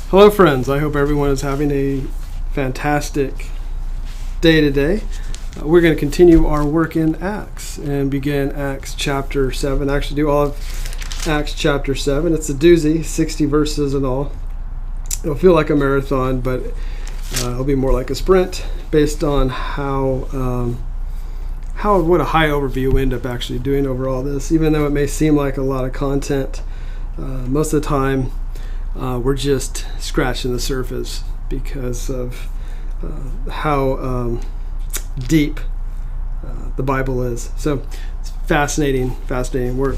Hello friends, I hope everyone is having a fantastic day today. We're going to continue our work in Acts and begin Acts chapter 7. Actually do all of Acts chapter 7. It's a doozy, 60 verses and all. It'll feel like a marathon, but it'll be more like a sprint based on what a high overview we end up actually doing over all this. Even though it may seem like a lot of content, most of the time we're just scratching the surface because of how deep the Bible is. So it's fascinating work.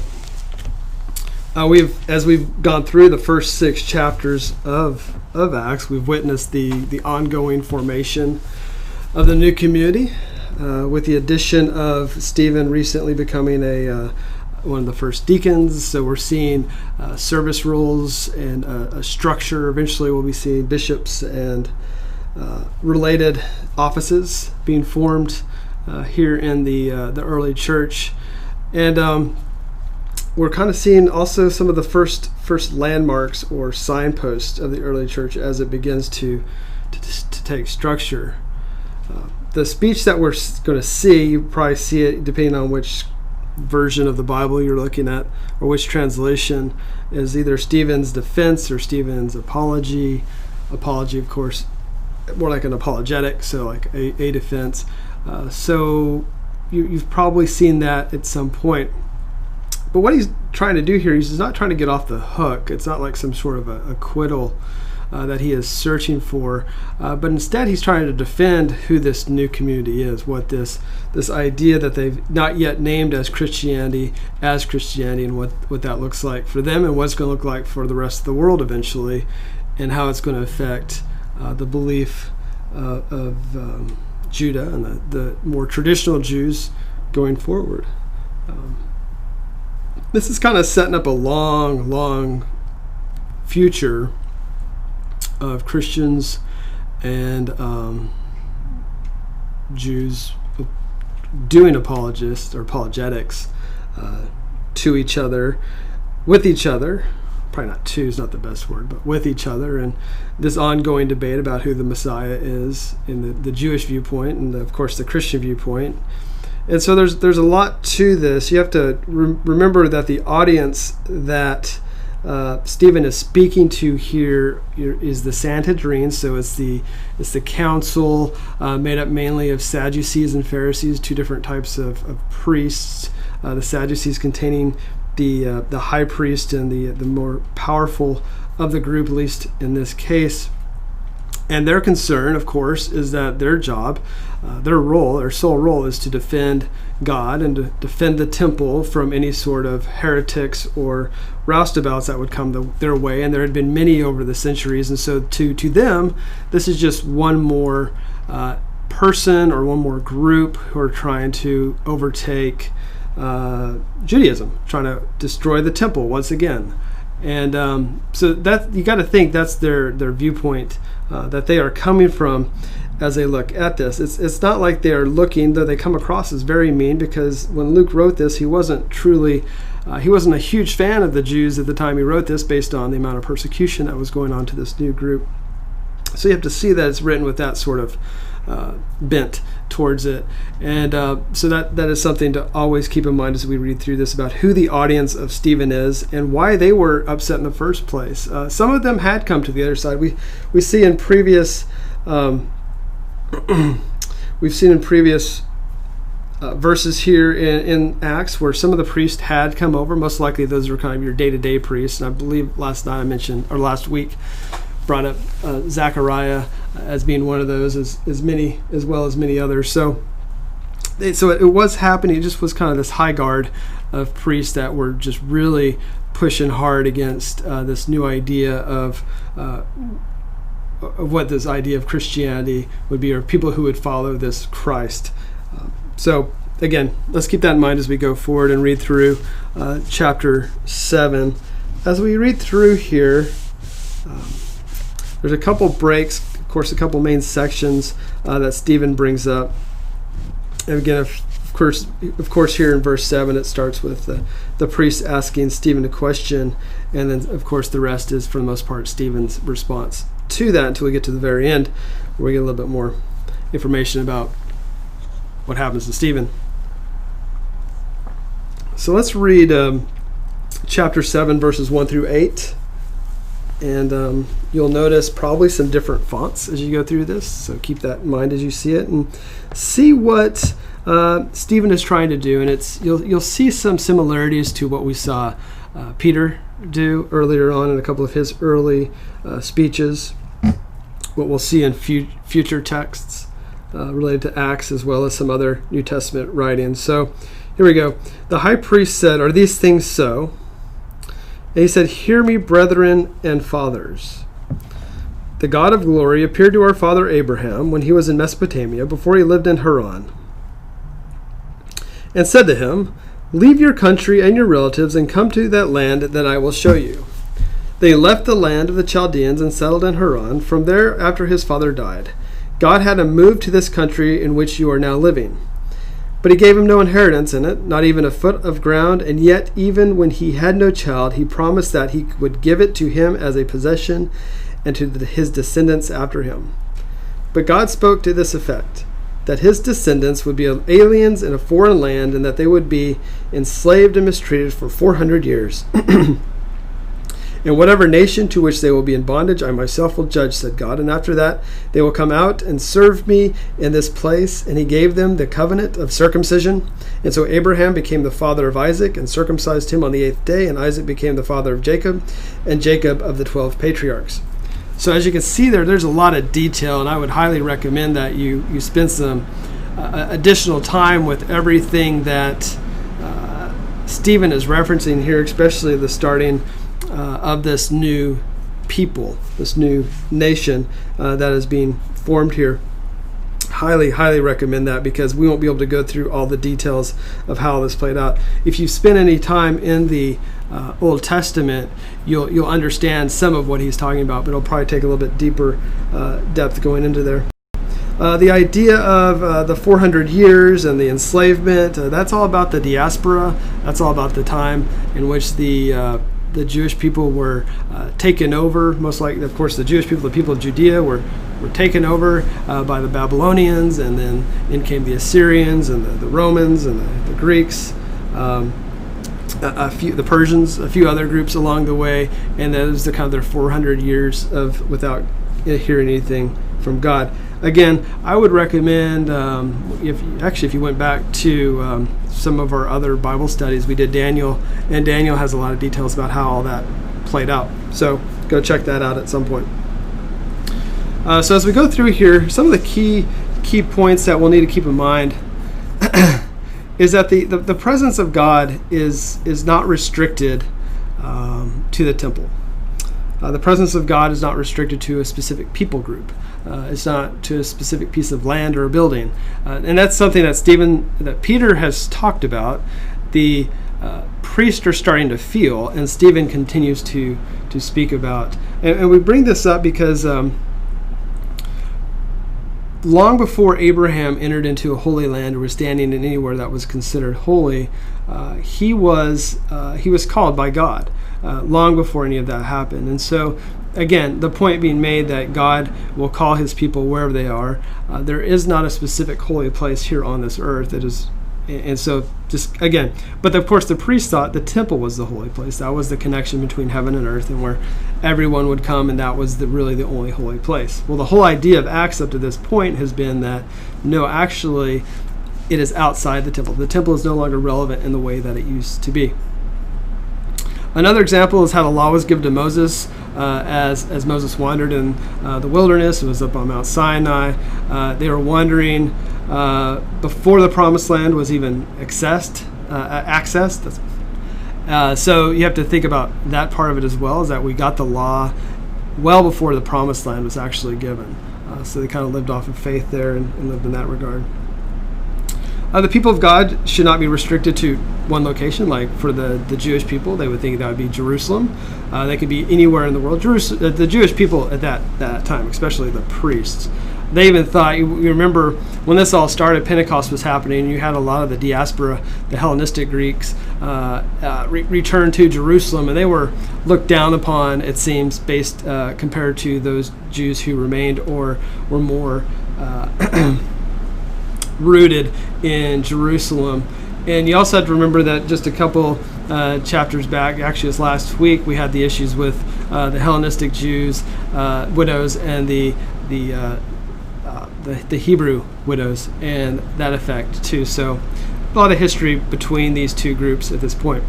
As we've gone through the first 6 chapters of Acts, we've witnessed the ongoing formation of the new community, with the addition of Stephen recently becoming one of the first deacons. So we're seeing service roles and a structure. Eventually we'll be seeing bishops and related offices being formed here in the early church. And we're kind of seeing also some of the first landmarks or signposts of the early church as it begins to take structure. The speech that we're going to see, you probably see it depending on which version of the Bible you're looking at or which translation, is either Stephen's defense or Stephen's apology. Apology, of course, more like an apologetic, so like a defense. So you've probably seen that at some point. But what he's trying to do here, he's not trying to get off the hook. It's not like some sort of acquittal that he is searching for, but instead he's trying to defend who this new community is, what this idea that they've not yet named as Christianity, and what that looks like for them and what's going to look like for the rest of the world eventually, and how it's going to affect the belief of Judah and the more traditional Jews going forward. This is kind of setting up a long future of Christians and Jews doing apologetics to each other, with each other. Probably not to is not the best word, but with each other, and this ongoing debate about who the Messiah is in the Jewish viewpoint and of course the Christian viewpoint. And so there's a lot to this. You have to remember that the audience that Stephen is speaking to here is the Sanhedrin. So it's the council made up mainly of Sadducees and Pharisees, 2 different types of priests. The Sadducees containing the high priest and the more powerful of the group, at least in this case. And their concern, of course, is that their job, their sole role is to defend God and to defend the temple from any sort of heretics or roustabouts that would come their way. And there had been many over the centuries. And so to them, this is just one more person or one more group who are trying to overtake Judaism, trying to destroy the temple once again. And so that you got to think that's their viewpoint that they are coming from as they look at this. It's not like they are looking, though they come across as very mean, because when Luke wrote this, he wasn't a huge fan of the Jews at the time he wrote this, based on the amount of persecution that was going on to this new group. So you have to see that it's written with that sort of bent towards it. And so that is something to always keep in mind as we read through this, about who the audience of Stephen is and why they were upset in the first place. Some of them had come to the other side. We see in previous verses here in Acts where some of the priests had come over. Most likely those were kind of your day-to-day priests. And I believe last week brought up Zechariah as being one of those, as well as many others. So it was happening. It just was kind of this high guard of priests that were just really pushing hard against this new idea of what this idea of Christianity would be, or people who would follow this Christ. So again, let's keep that in mind as we go forward and read through chapter 7. As we read through here, there's a couple breaks, of course, a couple main sections that Stephen brings up. And again, Of course, here in verse 7, it starts with the priest asking Stephen a question, and then, of course, the rest is, for the most part, Stephen's response to that until we get to the very end, where we get a little bit more information about what happens to Stephen. So let's read chapter 7, verses 1 through 8. And you'll notice probably some different fonts as you go through this. So keep that in mind as you see it, and see what Stephen is trying to do. And you'll see some similarities to what we saw Peter do earlier on in a couple of his early speeches. What we'll see in future texts related to Acts, as well as some other New Testament writings. So here we go. The high priest said, "Are these things so?" And he said, "Hear me, brethren and fathers. The God of glory appeared to our father Abraham when he was in Mesopotamia, before he lived in Haran, and said to him, 'Leave your country and your relatives and come to that land that I will show you.' Then he left the land of the Chaldeans and settled in Haran. From there, after his father died, God had him move to this country in which you are now living. But he gave him no inheritance in it, not even a foot of ground, and yet even when he had no child, he promised that he would give it to him as a possession and to his descendants after him. But God spoke to this effect, that his descendants would be aliens in a foreign land, and that they would be enslaved and mistreated for 400 years. In whatever nation to which they will be in bondage, I myself will judge, said God. And after that, they will come out and serve me in this place. And he gave them the covenant of circumcision. And so Abraham became the father of Isaac and circumcised him on the 8th day. And Isaac became the father of Jacob, and Jacob of the 12 patriarchs. So as you can see there's a lot of detail, and I would highly recommend that you spend some additional time with everything that Stephen is referencing here, especially the starting of this new people, this new nation that is being formed here. Highly recommend that, because we won't be able to go through all the details of how this played out. If you spend any time in the Old Testament, you'll understand some of what he's talking about, but it'll probably take a little bit deeper depth going into there. The idea of the 400 years and the enslavement, that's all about the diaspora. That's all about the time in which the Jewish people were taken over. Most likely, of course, the Jewish people, the people of Judea, were taken over by the Babylonians, and then in came the Assyrians and the Romans and the Greeks, the Persians, a few other groups along the way, and that was the kind of their 400 years of without hearing anything from God. Again, I would recommend, if you went back to some of our other Bible studies, we did Daniel, and Daniel has a lot of details about how all that played out. So go check that out at some point. So as we go through here, some of the key points that we'll need to keep in mind is that the presence of God is not restricted to the temple. The presence of God is not restricted to a specific people group. It's not to a specific piece of land or a building. And that's something that Peter has talked about. The priests are starting to feel, and Stephen continues to speak about. And we bring this up because long before Abraham entered into a holy land or was standing in anywhere that was considered holy, he was called by God. Long before any of that happened. And so, again, the point being made that God will call his people wherever they are. There is not a specific holy place here on this earth that is, and so just again, but of course the priests thought the temple was the holy place. That was the connection between heaven and earth, and where everyone would come, and that was really the only holy place. Well, the whole idea of Acts up to this point has been that no, actually, it is outside the temple. The temple is no longer relevant in the way that it used to be. Another example is how the law was given to Moses as Moses wandered in the wilderness. It was up on Mount Sinai. They were wandering before the promised land was even accessed. So you have to think about that part of it as well, is that we got the law well before the promised land was actually given. So they kind of lived off of faith there and lived in that regard. The people of God should not be restricted to one location. Like for the Jewish people, they would think that would be Jerusalem. They could be anywhere in the world. The Jewish people at that time, especially the priests, They even thought, you remember when this all started, Pentecost was happening, you had a lot of the diaspora, the Hellenistic Greeks, return to Jerusalem, and they were looked down upon, it seems, based compared to those Jews who remained or were more rooted in Jerusalem. And you also have to remember that just a couple chapters back, actually this last week, we had the issues with the Hellenistic Jews, widows, and the Hebrew widows, and that effect too. So a lot of history between these two groups at this point.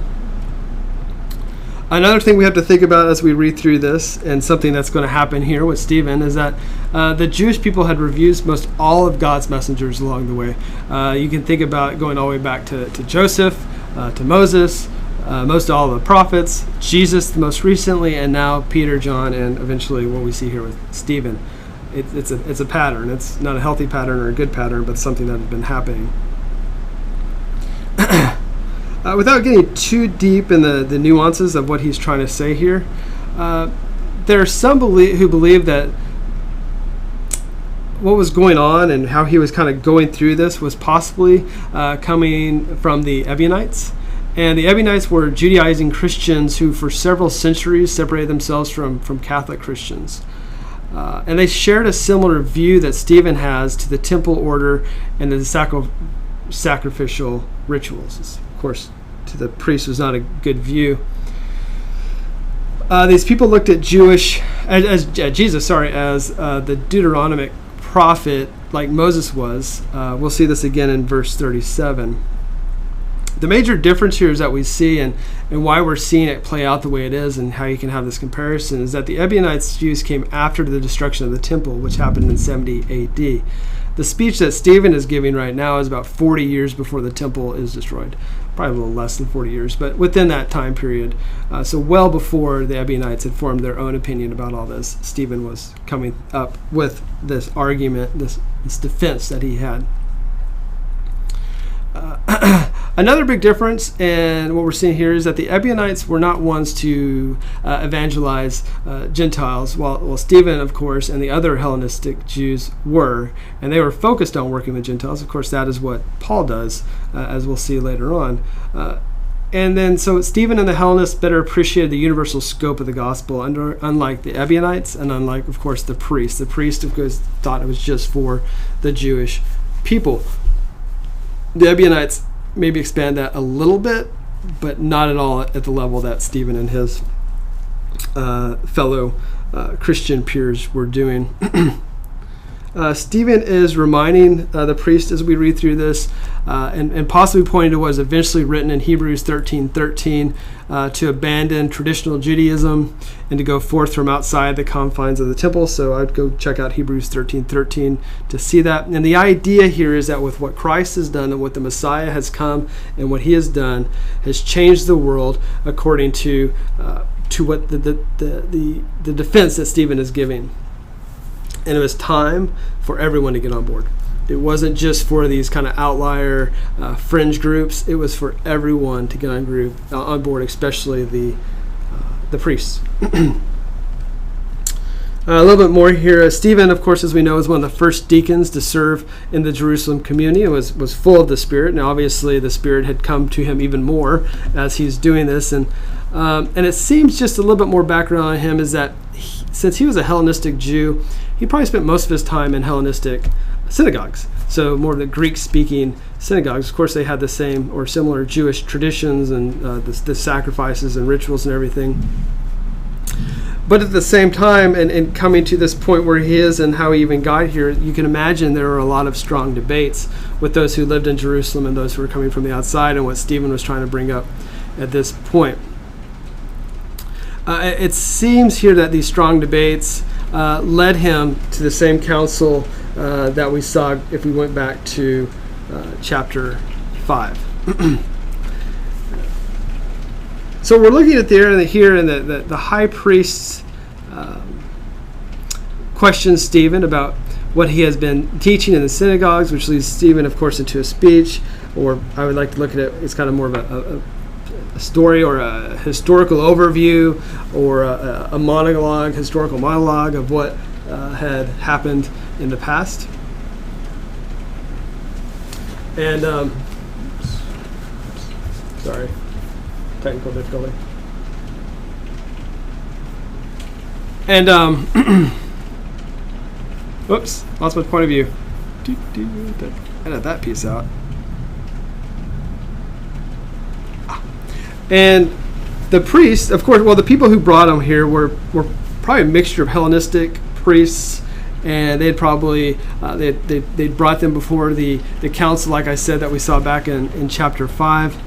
Another thing we have to think about as we read through this, and something that's going to happen here with Stephen, is that the Jewish people had refused most all of God's messengers along the way. You can think about going all the way back to Joseph, to Moses, most all of the prophets, Jesus most recently, and now Peter, John, and eventually what we see here with Stephen. It's a pattern. It's not a healthy pattern or a good pattern, but something that had been happening. Without getting too deep in the nuances of what he's trying to say here, there are some who believe that what was going on and how he was kind of going through this was possibly coming from the Ebionites. And the Ebionites were Judaizing Christians who for several centuries separated themselves from Catholic Christians. And they shared a similar view that Stephen has to the temple order and the sacrificial rituals. Of course, to the priest was not a good view. These people looked at Jesus as the Deuteronomic prophet, like Moses was. We'll see this again in verse 37. The major difference here is that we see, and why we're seeing it play out the way it is, and how you can have this comparison, is that the Ebionites Jews came after the destruction of the temple, which happened in 70 A.D. The speech that Stephen is giving right now is about 40 years before the temple is destroyed. Probably a little less than 40 years, but within that time period. So well before the Ebionites had formed their own opinion about all this, Stephen was coming up with this argument, this defense that he had. Another big difference in what we're seeing here is that the Ebionites were not ones to evangelize Gentiles, while Stephen, of course, and the other Hellenistic Jews were, and they were focused on working with Gentiles. Of course, that is what Paul does, as we'll see later on. And then, so Stephen and the Hellenists better appreciated the universal scope of the gospel, unlike the Ebionites, and unlike, of course, the priests. The priests, of course, thought it was just for the Jewish people. The Ebionites maybe expand that a little bit, but not at all at the level that Stephen and his fellow Christian peers were doing. Stephen is reminding the priest as we read through this, and possibly pointing to what is eventually written in Hebrews 13:13, to abandon traditional Judaism and to go forth from outside the confines of the temple. So I'd go check out Hebrews 13:13 to see that. And the idea here is that with what Christ has done and what the Messiah has come and what he has done has changed the world according to what the defense that Stephen is giving. And it was time for everyone to get on board. It wasn't just for these kind of outlier fringe groups. It was for everyone to get on board, especially the priests. A little bit more here. Stephen, of course, as we know, is one of the first deacons to serve in the Jerusalem community and was full of the Spirit. Now, obviously, the Spirit had come to him even more as he's doing this. And it seems just a little bit more background on him is that since he was a Hellenistic Jew, he probably spent most of his time in Hellenistic synagogues. So more of the Greek-speaking synagogues. Of course, they had the same or similar Jewish traditions and the sacrifices and rituals and everything. But at the same time, and coming to this point where he is and how he even got here, you can imagine there are a lot of strong debates with those who lived in Jerusalem and those who were coming from the outside, and what Stephen was trying to bring up at this point. It seems here that these strong debates led him to the same council that we saw if we went back to chapter 5. So we're looking at here in the high priest's questions Stephen about what he has been teaching in the synagogues, which leads Stephen, of course, into a speech, or I would like to look at it, it's kind of more of a story or a historical overview or a historical monologue of what had happened in the past. And, sorry, technical difficulty. And, whoops, lost my point of view. Edit that piece out. And the priests, of course, well, the people who brought him here were probably a mixture of Hellenistic priests, and they'd probably they'd brought them before the council, like I said, that we saw back in chapter 5.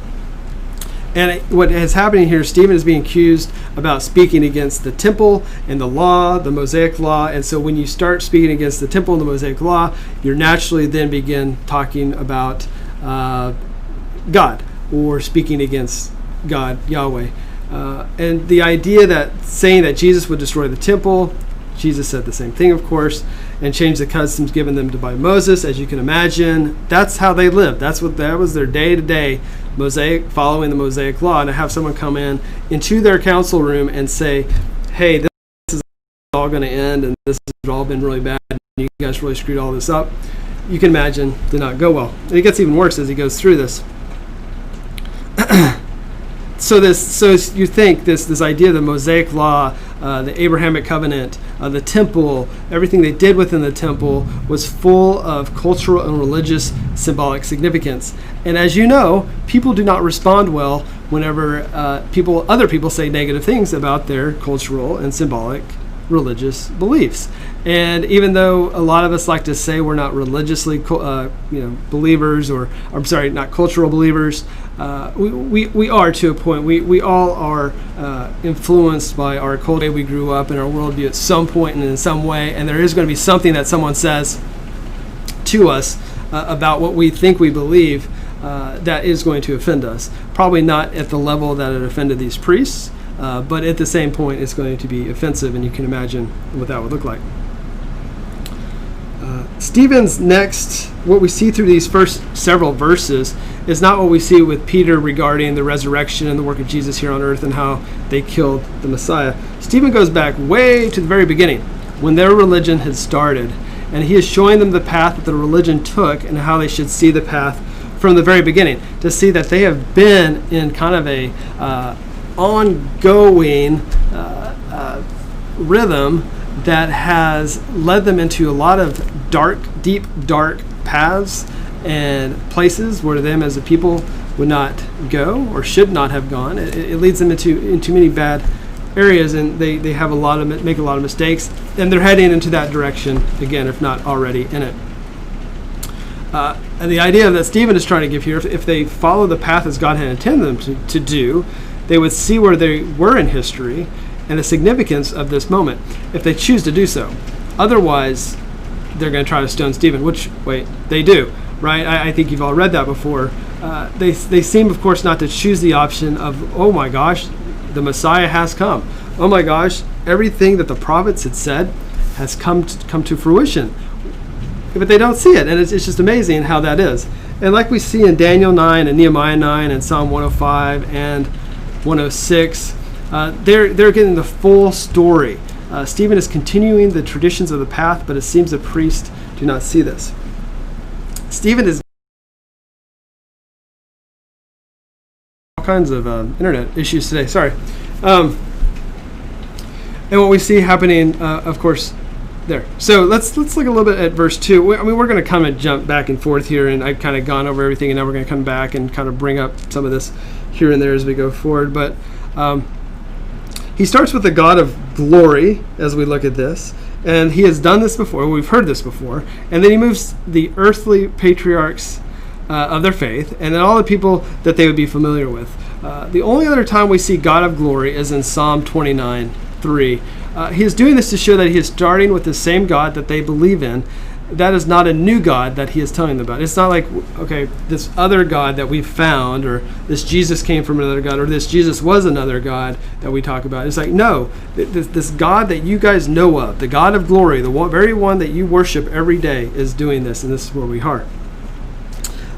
And what is happening here, Stephen is being accused about speaking against the temple and the law, the Mosaic law. And so when you start speaking against the temple and the Mosaic law, you're naturally then begin talking about God, or speaking against God, Yahweh. And the idea that saying that Jesus would destroy the temple, Jesus said the same thing, of course, and change the customs given them by Moses, as you can imagine. That's how they lived. That was their day-to-day Mosaic, following the Mosaic law. And to have someone come into their council room and say, hey, this is all going to end, and this has all been really bad, and you guys really screwed all this up, you can imagine did not go well. And it gets even worse as he goes through this. So you think this idea of the Mosaic law, the Abrahamic covenant, the temple, everything they did within the temple was full of cultural and religious symbolic significance. And as you know, people do not respond well whenever other people say negative things about their cultural and symbolic religious beliefs. And even though a lot of us like to say we're not religiously believers, or I'm sorry, not cultural believers, we are to a point. We all are influenced by our culture. We grew up in our worldview at some point and in some way, and there is going to be something that someone says to us about what we think we believe that is going to offend us. Probably not at the level that it offended these priests, but at the same point it's going to be offensive, and you can imagine what that would look like. Stephen's next, what we see through these first several verses, is not what we see with Peter regarding the resurrection and the work of Jesus here on earth and how they killed the Messiah. Stephen goes back way to the very beginning, when their religion had started, and he is showing them the path that the religion took and how they should see the path from the very beginning, to see that they have been in kind of a ongoing rhythm that has led them into a lot of deep dark paths and places where them as a people would not go or should not have gone. It leads them into many bad areas, and they have make a lot of mistakes, and they're heading into that direction again, if not already in it. And the idea that Stephen is trying to give here, if they follow the path as God had intended them to do, they would see where they were in history and the significance of this moment if they choose to do so. Otherwise, they're going to try to stone Stephen, which, they do, right? I think you've all read that before. They seem, of course, not to choose the option of, oh my gosh, the Messiah has come. Oh my gosh, everything that the prophets had said has come to fruition. But they don't see it, and it's just amazing how that is. And like we see in Daniel 9 and Nehemiah 9 and Psalm 105 and 106, they're getting the full story. Stephen is continuing the traditions of the path, but it seems the priests do not see this. Stephen is all kinds of internet issues today. Sorry. And what we see happening, of course, there. So let's look a little bit at verse 2. We're going to kind of jump back and forth here, and I've kind of gone over everything, and now we're going to come back and kind of bring up some of this here and there as we go forward. But he starts with the God of glory as we look at this, and he has done this before. We've heard this before. And then he moves the earthly patriarchs of their faith, and then all the people that they would be familiar with. The only other time we see God of glory is in Psalm 29:3. He is doing this to show that he is starting with the same God that they believe in. That is not a new God that he is telling them about. It's not like, okay, this other God that we found, or this Jesus came from another God, or this Jesus was another God that we talk about. It's like, no, this God that you guys know of, the God of glory, the very one that you worship every day, is doing this, and this is where we are.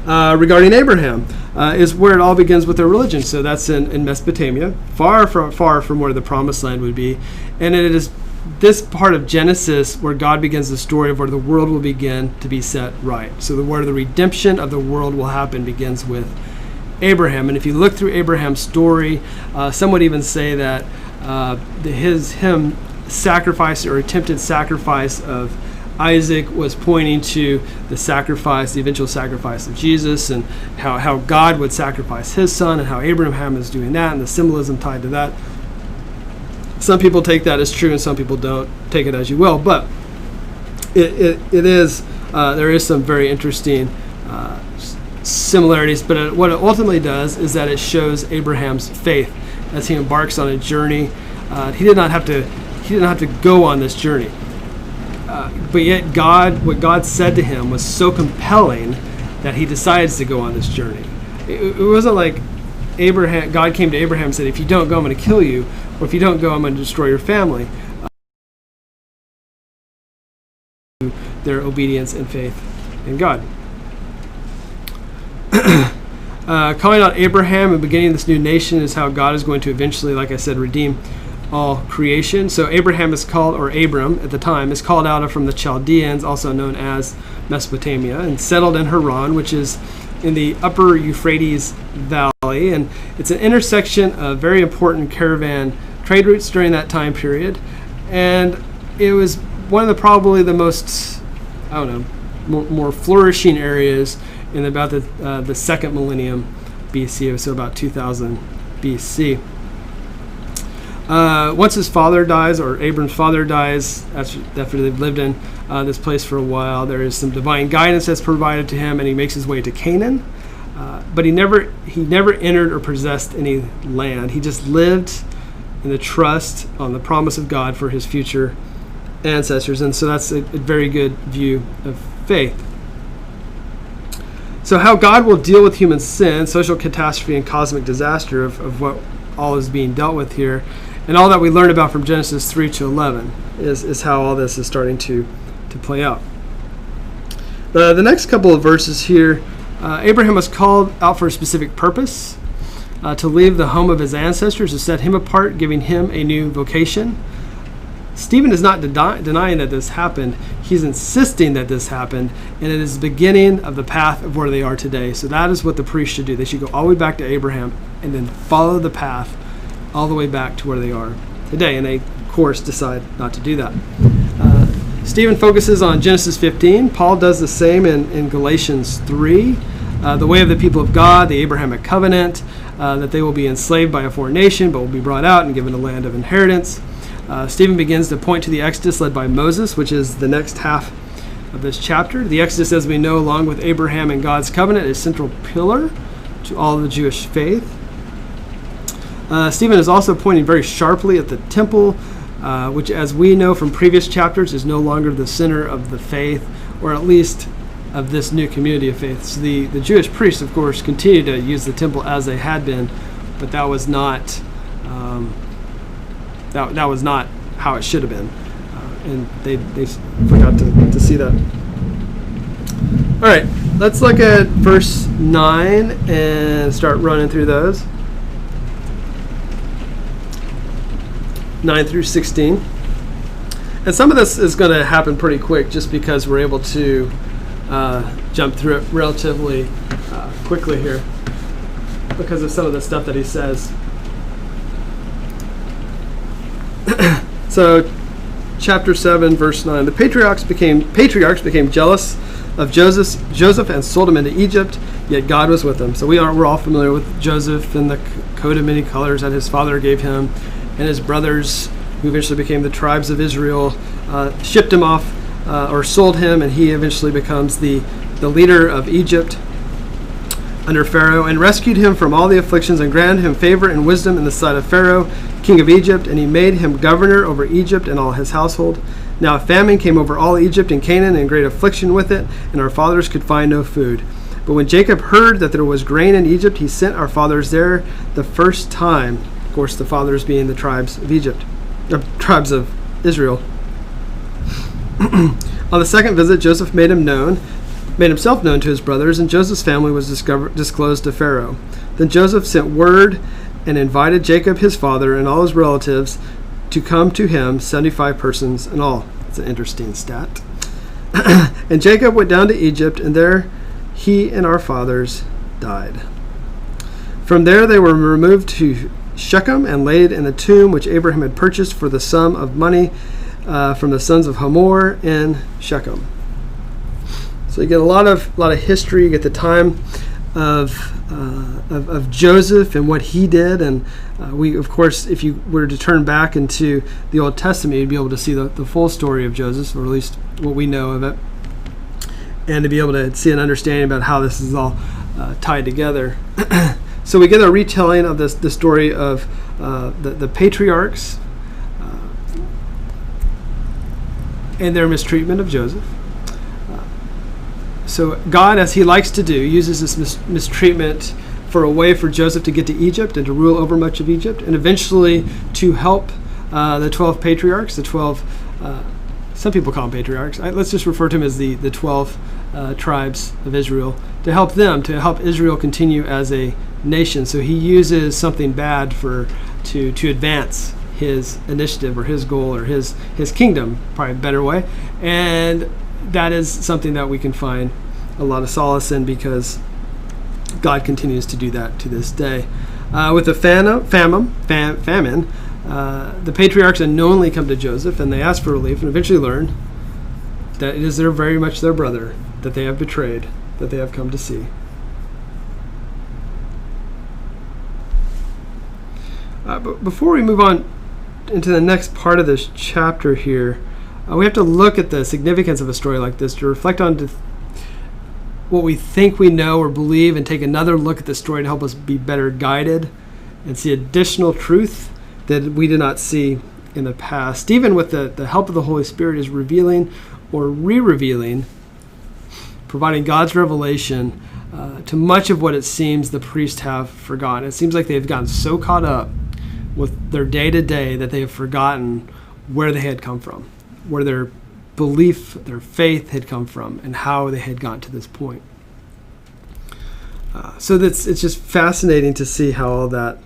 Regarding Abraham, is where it all begins with their religion. So that's in Mesopotamia, far from where the promised land would be. And it is this part of Genesis where God begins the story of where the world will begin to be set right. So where the redemption of the world will happen begins with Abraham. And if you look through Abraham's story, some would even say that him sacrifice or attempted sacrifice of Isaac was pointing to the eventual sacrifice of Jesus, and how God would sacrifice his son, and how Abraham is doing that, and the symbolism tied to that. Some people take that as true, and some people don't. Take it as you will. But there is some very interesting similarities. But what it ultimately does is that it shows Abraham's faith as he embarks on a journey. He did not have to go on this journey. But yet what God said to him was so compelling that he decides to go on this journey. It wasn't like God came to Abraham and said, if you don't go, I'm going to kill you. Or if you don't go, I'm going to destroy your family. Their obedience and faith in God. Calling out Abraham and beginning this new nation is how God is going to eventually, like I said, redeem all creation. So Abraham is called, or Abram at the time, is called out from the Chaldeans, also known as Mesopotamia, and settled in Haran, which is in the upper Euphrates Valley. And it's an intersection of very important caravan trade routes during that time period. And it was one of probably the most, more flourishing areas in about the second millennium BC, so about 2000 BC. Once his father dies, or Abram's father dies, after they've lived in this place for a while, there is some divine guidance that's provided to him, and he makes his way to Canaan. But he never entered or possessed any land. He just lived in the trust on the promise of God for his future ancestors, and so that's a very good view of faith. So how God will deal with human sin, social catastrophe, and cosmic disaster of what all is being dealt with here, and all that we learn about from Genesis 3 to 11 is how all this is starting to play out. The next couple of verses here, Abraham was called out for a specific purpose, to leave the home of his ancestors, to set him apart, giving him a new vocation. Stephen is not denying that this happened. He's insisting that this happened, and it is the beginning of the path of where they are today. So that is what the priests should do. They should go all the way back to Abraham and then follow the path all the way back to where they are today. And they, of course, decide not to do that. Stephen focuses on Genesis 15. Paul does the same in Galatians 3. The way of the people of God, the Abrahamic covenant, that they will be enslaved by a foreign nation, but will be brought out and given a land of inheritance. Stephen begins to point to the Exodus led by Moses, which is the next half of this chapter. The Exodus, as we know, along with Abraham and God's covenant, is a central pillar to all of the Jewish faith. Stephen is also pointing very sharply at the temple, which, as we know from previous chapters, is no longer the center of the faith, or at least of this new community of faith. So the Jewish priests, of course, continue to use the temple as they had been, but that was not that was not how it should have been, and they forgot to see that. All right, let's look at verse 9 and start running through those. 9 through 16. And some of this is going to happen pretty quick just because we're able to jump through it relatively quickly here because of some of the stuff that he says. So, chapter 7, verse 9. The patriarchs became jealous of Joseph and sold him into Egypt, yet God was with him. So we're all familiar with Joseph and the coat of many colors that his father gave him, and his brothers, who eventually became the tribes of Israel, shipped him off or sold him, and he eventually becomes the leader of Egypt under Pharaoh, and rescued him from all the afflictions and granted him favor and wisdom in the sight of Pharaoh, king of Egypt, and he made him governor over Egypt and all his household. Now a famine came over all Egypt and Canaan, and great affliction with it, and our fathers could find no food. But when Jacob heard that there was grain in Egypt, he sent our fathers there the first time. Of course, the fathers being the tribes of Egypt, tribes of Israel. On the second visit, Joseph made himself known to his brothers, and Joseph's family was disclosed to Pharaoh. Then Joseph sent word and invited Jacob his father and all his relatives to come to him, 75 persons in all. It's an interesting stat. And Jacob went down to Egypt, and there he and our fathers died. From there they were removed to Shechem and laid in the tomb which Abraham had purchased for the sum of money from the sons of Hamor in Shechem. So you get a lot of history. You get the time of Joseph and what he did, and we, of course, if you were to turn back into the Old Testament, you'd be able to see the full story of Joseph, or at least what we know of it, and to be able to see an understanding about how this is all tied together. So we get a retelling of the story of the patriarchs and their mistreatment of Joseph. So God, as he likes to do, uses this mistreatment for a way for Joseph to get to Egypt and to rule over much of Egypt, and eventually to help the 12 patriarchs, the 12, some people call them patriarchs. Let's just refer to them as the 12 tribes of Israel, to help them, to help Israel continue as a nation. So he uses something bad to advance his initiative or his goal or his kingdom, probably a better way. And that is something that we can find a lot of solace in, because God continues to do that to this day. With the famine, the patriarchs unknowingly come to Joseph and they ask for relief, and eventually learn that it is very much their brother that they have betrayed, that they have come to see. But before we move on into the next part of this chapter here, we have to look at the significance of a story like this, to reflect on what we think we know or believe, and take another look at the story to help us be better guided and see additional truth that we did not see in the past. Stephen, with the help of the Holy Spirit, is revealing or re-revealing, providing God's revelation to much of what it seems the priests have forgotten. It seems like they've gotten so caught up with their day-to-day that they have forgotten where they had come from, where their belief, their faith had come from, and how they had gotten to this point. So it's just fascinating to see how all that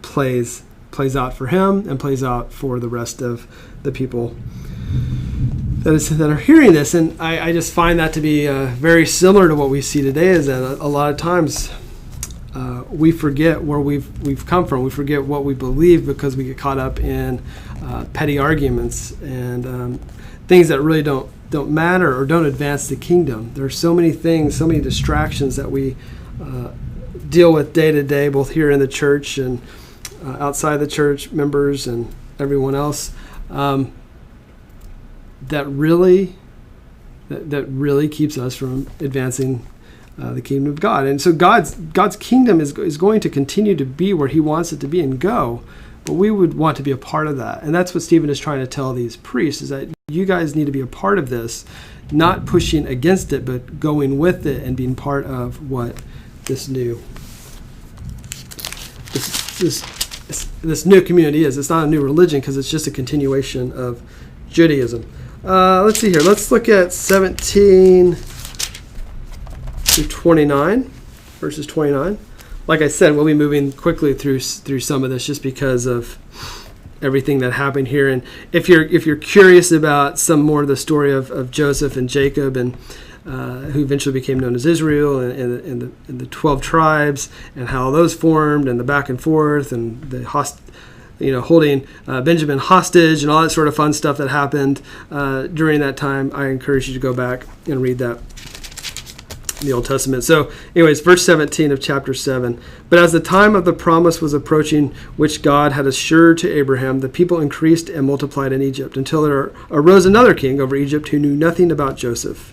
plays out for him and plays out for the rest of the people that are hearing this. And I just find that to be very similar to what we see today, is that a lot of times we forget where we've come from. We forget what we believe because we get caught up in petty arguments and things that really don't matter or don't advance the kingdom. There are so many things, so many distractions that we deal with day to day, both here in the church and outside the church, members and everyone else, that really keeps us from advancing the kingdom of God. And so God's kingdom is going to continue to be where he wants it to be and go, but we would want to be a part of that. And that's what Stephen is trying to tell these priests, is that you guys need to be a part of this, not pushing against it, but going with it and being part of what this new community is. It's not a new religion, because it's just a continuation of Judaism. Let's see here. Let's look at 17 through 29, verses 29. Like I said, we'll be moving quickly through some of this just because of everything that happened here. And if you're curious about some more of the story of Joseph and Jacob, and who eventually became known as Israel, and the 12 tribes, and how those formed, and the back and forth, and the holding Benjamin hostage, and all that sort of fun stuff that happened during that time, I encourage you to go back and read that in the Old Testament. So anyways, verse 17 of chapter 7. But as the time of the promise was approaching, which God had assured to Abraham, the people increased and multiplied in Egypt, until there arose another king over Egypt who knew nothing about Joseph.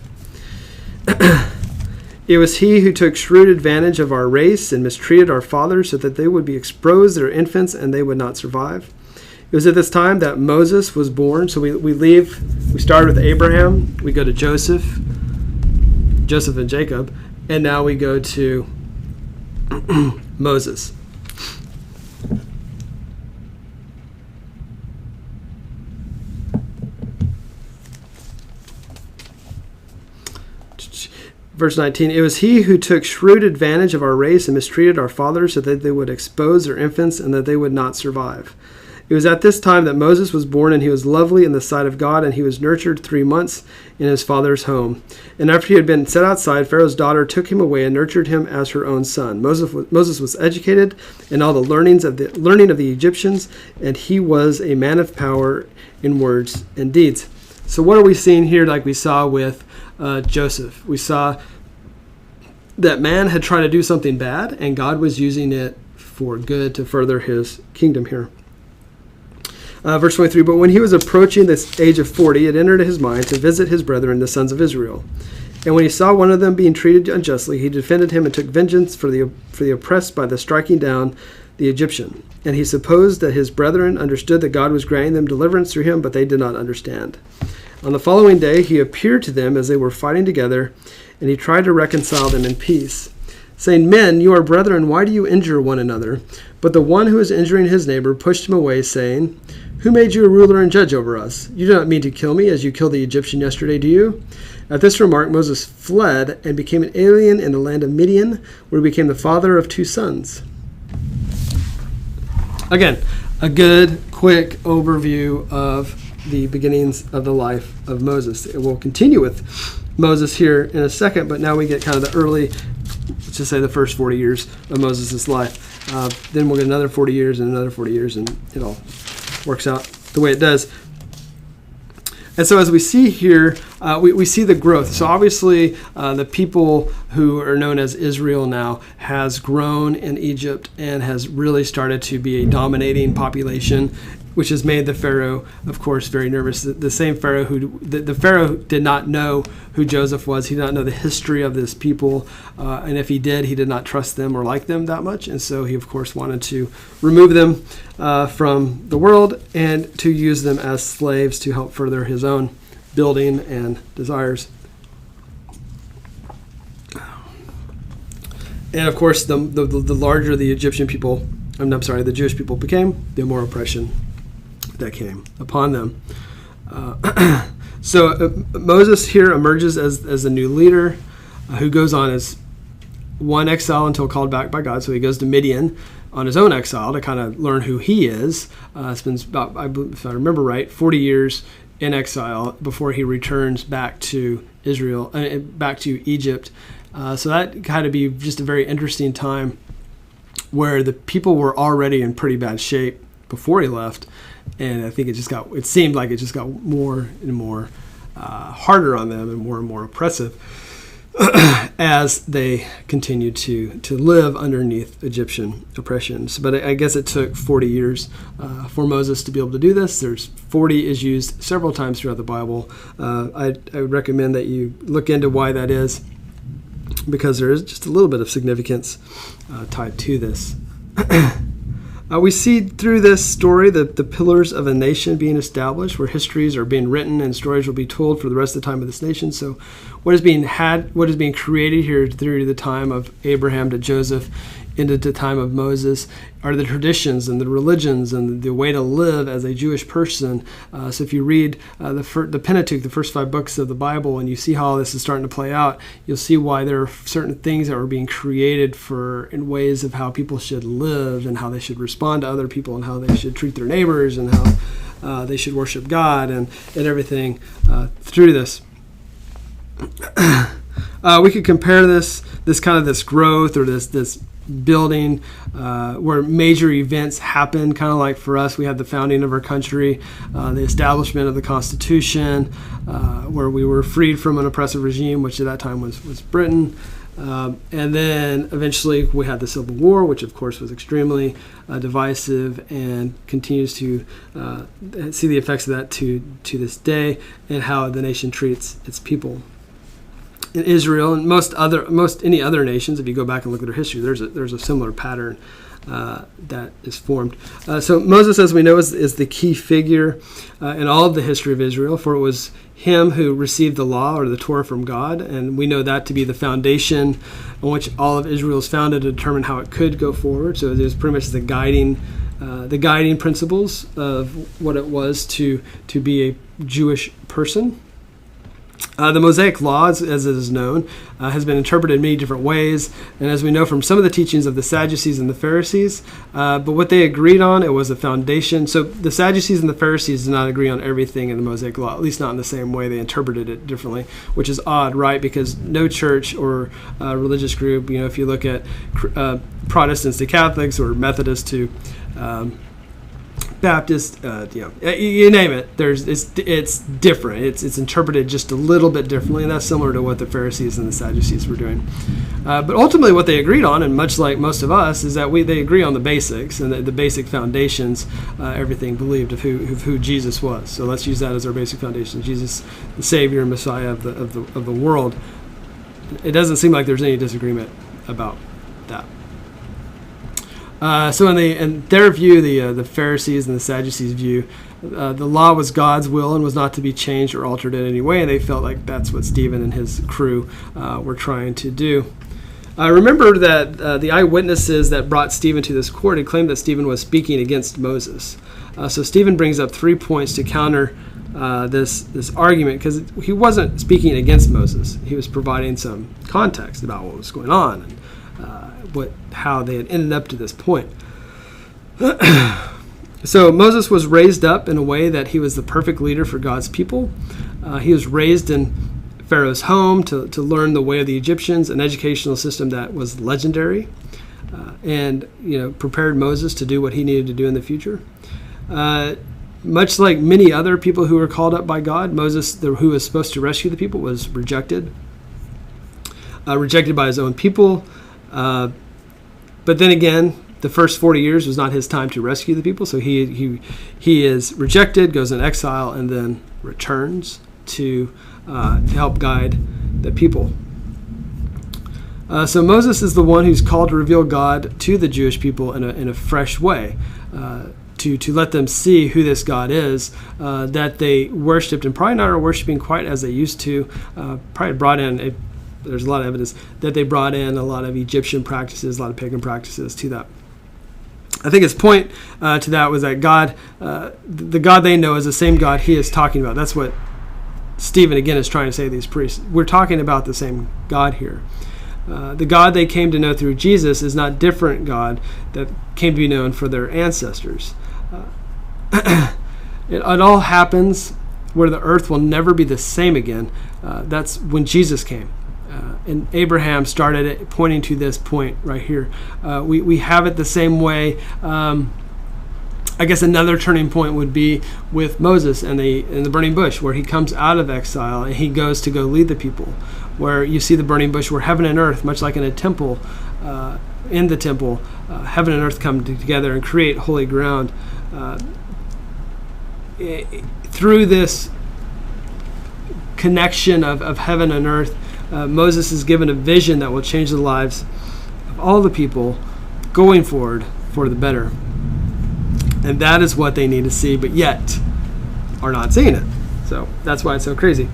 It was he who took shrewd advantage of our race and mistreated our fathers, so that they would be exposed, their infants, and they would not survive. It was at this time that Moses was born. So we started with Abraham, we go to Joseph and Jacob, and now we go to Moses. Verse 19, it was he who took shrewd advantage of our race and mistreated our fathers, so that they would expose their infants and that they would not survive. It was at this time that Moses was born, and he was lovely in the sight of God, and he was nurtured 3 months in his father's home. And after he had been set outside, Pharaoh's daughter took him away and nurtured him as her own son. Moses was educated in all the learning of the Egyptians, and he was a man of power in words and deeds. So what are we seeing here like we saw with Joseph? We saw that man had tried to do something bad, and God was using it for good to further his kingdom here. Verse 23, but when he was approaching this age of 40, it entered his mind to visit his brethren, the sons of Israel. And when he saw one of them being treated unjustly, he defended him and took vengeance for the oppressed by the striking down the Egyptian. And he supposed that his brethren understood that God was granting them deliverance through him, but they did not understand. On the following day, he appeared to them as they were fighting together, and he tried to reconcile them in peace, saying, men, you are brethren, why do you injure one another? But the one who was injuring his neighbor pushed him away, saying, who made you a ruler and judge over us? You do not mean to kill me as you killed the Egyptian yesterday, do you? At this remark, Moses fled and became an alien in the land of Midian, where he became the father of 2 sons. Again, a good, quick overview of the beginnings of the life of Moses. It will continue with Moses here in a second, but now we get kind of the early, let's just say the first 40 years of Moses' life. Then we'll get another 40 years and another 40 years, and it all works out the way it does. And so as we see here, we see the growth. So obviously the people who are known as Israel now has grown in Egypt and has really started to be a dominating population, which has made the Pharaoh, of course, very nervous. The same Pharaoh the Pharaoh did not know who Joseph was. He did not know the history of this people. And if he did not trust them or like them that much. And so he, of course, wanted to remove them from the world and to use them as slaves to help further his own building and desires. And, of course, the larger the Egyptian people, the Jewish people became, the more oppression that came upon them. So Moses here emerges as a new leader who goes on as one exile until called back by God. So he goes to Midian on his own exile to kind of learn who he is. Spends about, if I remember right, 40 years in exile before he returns back to Israel, back to Egypt. So that kind of be just a very interesting time where the people were already in pretty bad shape before he left. And I think it seemed like it just got more and more harder on them and more oppressive as they continued to live underneath Egyptian oppression. But I guess it took 40 years for Moses to be able to do this. 40 is used several times throughout the Bible. I would recommend that you look into why that is, because there is just a little bit of significance tied to this. We see through this story the pillars of a nation being established, where histories are being written and stories will be told for the rest of the time of this nation. So what is being created here through the time of Abraham to Joseph into the time of Moses are the traditions and the religions and the way to live as a Jewish person. So if you read the Pentateuch, the first 5 books of the Bible, and you see how this is starting to play out, you'll see why there are certain things that were being created in ways of how people should live and how they should respond to other people and how they should treat their neighbors and how they should worship God and everything through this. We could compare this growth or this building where major events happen, kind of like for us, we had the founding of our country, the establishment of the Constitution, where we were freed from an oppressive regime, which at that time was Britain. And then eventually we had the Civil War, which of course was extremely divisive and continues to see the effects of that to this day, and how the nation treats its people. In Israel and most any other nations, if you go back and look at their history, there's a similar pattern that is formed. So Moses, as we know, is the key figure in all of the history of Israel, for it was him who received the law or the Torah from God, and we know that to be the foundation on which all of Israel is founded to determine how it could go forward. So it was pretty much the guiding principles of what it was to be a Jewish person. The Mosaic Law, as it is known, has been interpreted in many different ways, and as we know from some of the teachings of the Sadducees and the Pharisees, but what they agreed on, it was a foundation. So the Sadducees and the Pharisees did not agree on everything in the Mosaic Law, at least not in the same way. They interpreted it differently, which is odd, right? Because no church or religious group, if you look at Protestants to Catholics or Methodists to Baptist, you name it. It's different. It's interpreted just a little bit differently, and that's similar to what the Pharisees and the Sadducees were doing. But ultimately, what they agreed on, and much like most of us, is that they agree on the basics and the basic foundations. Everything believed of who Jesus was. So let's use that as our basic foundation. Jesus, the Savior and Messiah of the world. It doesn't seem like there's any disagreement about that. So in their view, the Pharisees and the Sadducees' view, the law was God's will and was not to be changed or altered in any way, and they felt like that's what Stephen and his crew were trying to do. Remember that the eyewitnesses that brought Stephen to this court had claimed that Stephen was speaking against Moses. So Stephen brings up 3 points to counter this argument, because he wasn't speaking against Moses. He was providing some context about what was going on and how they had ended up to this point. So Moses was raised up in a way that he was the perfect leader for God's people. He was raised in Pharaoh's home to learn the way of the Egyptians, an educational system that was legendary, and prepared Moses to do what he needed to do in the future. Much like many other people who were called up by God, Moses, who was supposed to rescue the people, was rejected by his own people. But then again, the first 40 years was not his time to rescue the people, so he is rejected, goes in exile, and then returns to help guide the people. So Moses is the one who's called to reveal God to the Jewish people in a fresh way, to let them see who this God is that they worshipped, and probably not are worshiping quite as they used to. Probably brought in there's a lot of evidence that they brought in a lot of Egyptian practices, a lot of pagan practices to that. I think his point to that was that God, the God they know, is the same God he is talking about. That's what Stephen, again, is trying to say to these priests. We're talking about the same God here. The God they came to know through Jesus is not different God that came to be known for their ancestors. It all happens where the earth will never be the same again. That's when Jesus came. And Abraham started it, pointing to this point right here. We have it the same way. I guess another turning point would be with Moses and the burning bush, where he comes out of exile and he goes to go lead the people. Where you see the burning bush, where heaven and earth, much like in a temple, in the temple, heaven and earth come together and create holy ground. Through this connection of heaven and earth, Moses is given a vision that will change the lives of all the people going forward for the better. And that is what they need to see, but yet are not seeing it. So that's why it's so crazy.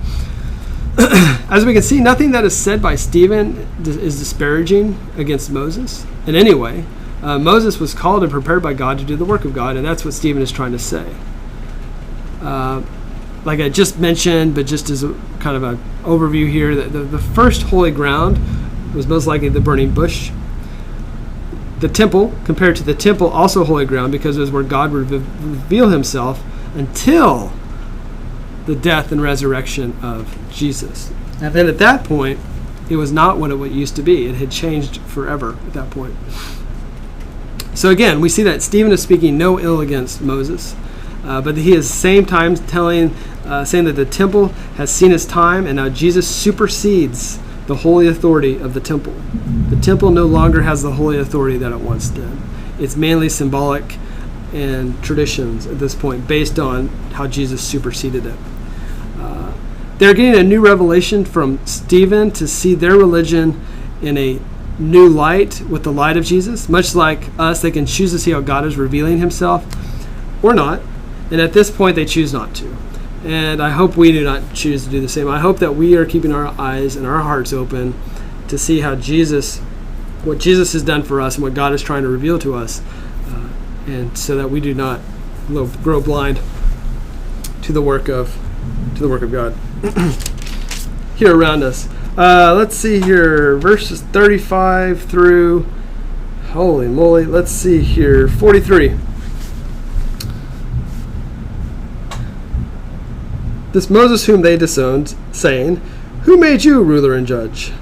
As we can see, nothing that is said by Stephen is disparaging against Moses in any way. Moses was called and prepared by God to do the work of God, and that's what Stephen is trying to say. Like I just mentioned, but just as a kind of an overview here, the first holy ground was most likely the burning bush. The temple, compared to the temple, also holy ground, because it was where God would reveal himself until the death and resurrection of Jesus. And then at that point, it was not what it used to be. It had changed forever at that point. So again, we see that Stephen is speaking no ill against Moses, but he is same time saying that the temple has seen its time, and now Jesus supersedes the holy authority of the temple. The temple no longer has the holy authority that it once did. It's mainly symbolic and traditions at this point, based on how Jesus superseded it. They're getting a new revelation from Stephen to see their religion in a new light, with the light of Jesus. Much like us, they can choose to see how God is revealing himself or not. And at this point, they choose not to. And I hope we do not choose to do the same. I hope that we are keeping our eyes and our hearts open to see how what Jesus has done for us and what God is trying to reveal to us, and so that we do not grow blind to the work of God. here around us. Let's see here, verses 35 through, holy moly, let's see here, 43. This Moses whom they disowned, saying, Who made you ruler and judge?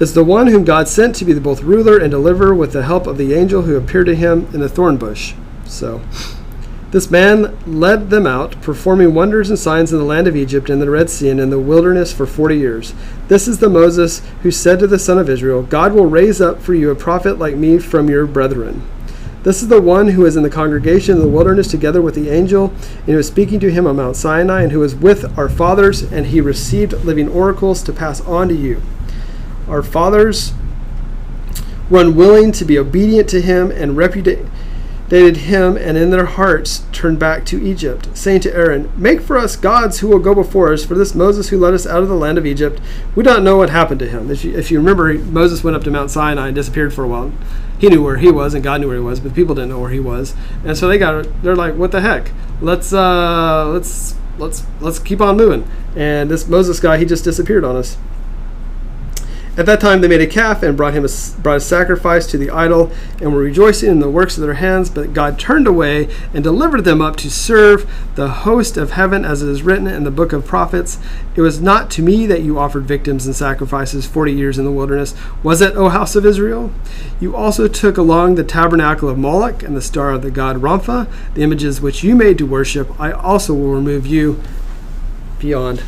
Is the one whom God sent to be both ruler and deliverer with the help of the angel who appeared to him in a thorn bush. So, this man led them out, performing wonders and signs in the land of Egypt and the Red Sea and in the wilderness for 40 years. This is the Moses who said to the son of Israel, God will raise up for you a prophet like me from your brethren. This is the one who is in the congregation in the wilderness together with the angel, and who was speaking to him on Mount Sinai, and who was with our fathers, and he received living oracles to pass on to you. Our fathers were unwilling to be obedient to him, and repudiated him, and in their hearts turned back to Egypt, saying to Aaron, Make for us gods who will go before us, for this Moses who led us out of the land of Egypt, we don't know what happened to him. If you remember, Moses went up to Mount Sinai and disappeared for a while. He knew where he was, and God knew where he was, but people didn't know where he was, and so they're like, what the heck? Let's keep on moving. And this Moses guy, he just disappeared on us. At that time they made a calf and brought a sacrifice to the idol, and were rejoicing in the works of their hands. But God turned away and delivered them up to serve the host of heaven, as it is written in the book of prophets. It was not to me that you offered victims and sacrifices 40 years in the wilderness. Was it, O house of Israel? You also took along the tabernacle of Moloch and the star of the god Rampha, the images which you made to worship. I also will remove you beyond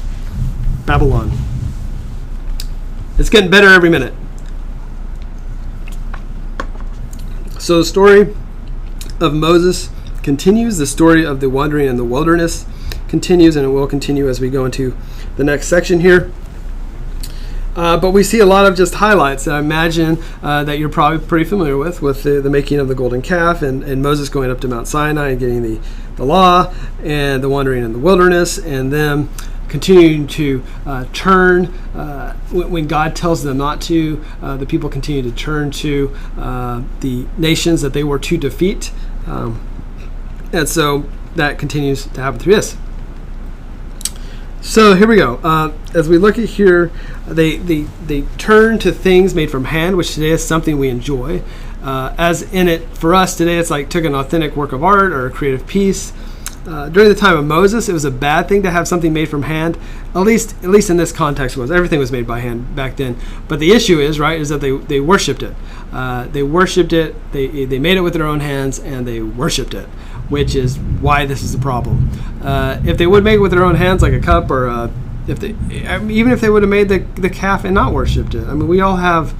Babylon. It's getting better every minute. So the story of Moses continues. The story of the wandering in the wilderness continues, and it will continue as we go into the next section here. But we see a lot of just highlights that I imagine that you're probably pretty familiar with the making of the golden calf, and Moses going up to Mount Sinai and getting the law, and the wandering in the wilderness, and then continuing to turn when God tells them not to. The people continue to turn to the nations that they were to defeat, and so that continues to happen through this. So here we go. As we look at here, they turn to things made from hand, which today is something we enjoy. As in it, for us today, it's like took an authentic work of art or a creative piece. During the time of Moses, it was a bad thing to have something made from hand. At least in this context, everything was made by hand back then. But the issue is that they worshipped it. They worshipped it. They made it with their own hands, and they worshipped it, which is why this is a problem. If they would make it with their own hands, like a cup, or even if they would have made the calf and not worshipped it. I mean, we all have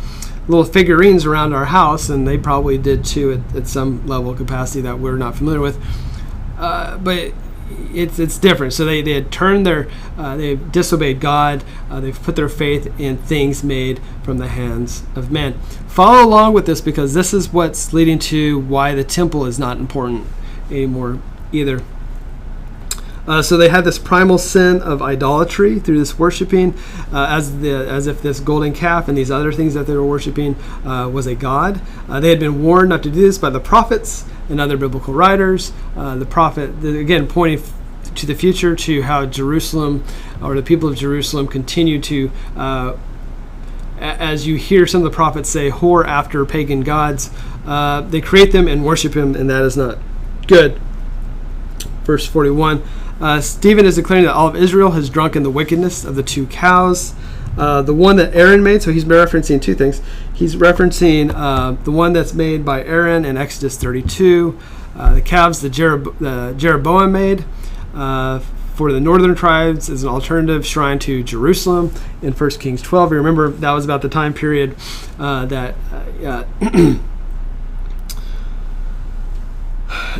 little figurines around our house, and they probably did too at some level of capacity that we're not familiar with. But it's different. So they had turned they've disobeyed God. They've put their faith in things made from the hands of men. Follow along with this, because this is what's leading to why the temple is not important anymore either. So they had this primal sin of idolatry through this worshiping, as if this golden calf and these other things that they were worshiping was a god. They had been warned not to do this by the prophets and other biblical writers. The prophet, again, pointing to the future, to how Jerusalem, or the people of Jerusalem, continue to, as you hear some of the prophets say, whore after pagan gods. They create them and worship him, and that is not good. Verse 41. Stephen is declaring that all of Israel has drunken the wickedness of the two cows. The one that Aaron made, so he's referencing two things. He's referencing the one that's made by Aaron in Exodus 32. The calves that Jeroboam made for the northern tribes as an alternative shrine to Jerusalem in 1 Kings 12. You remember that was about the time period that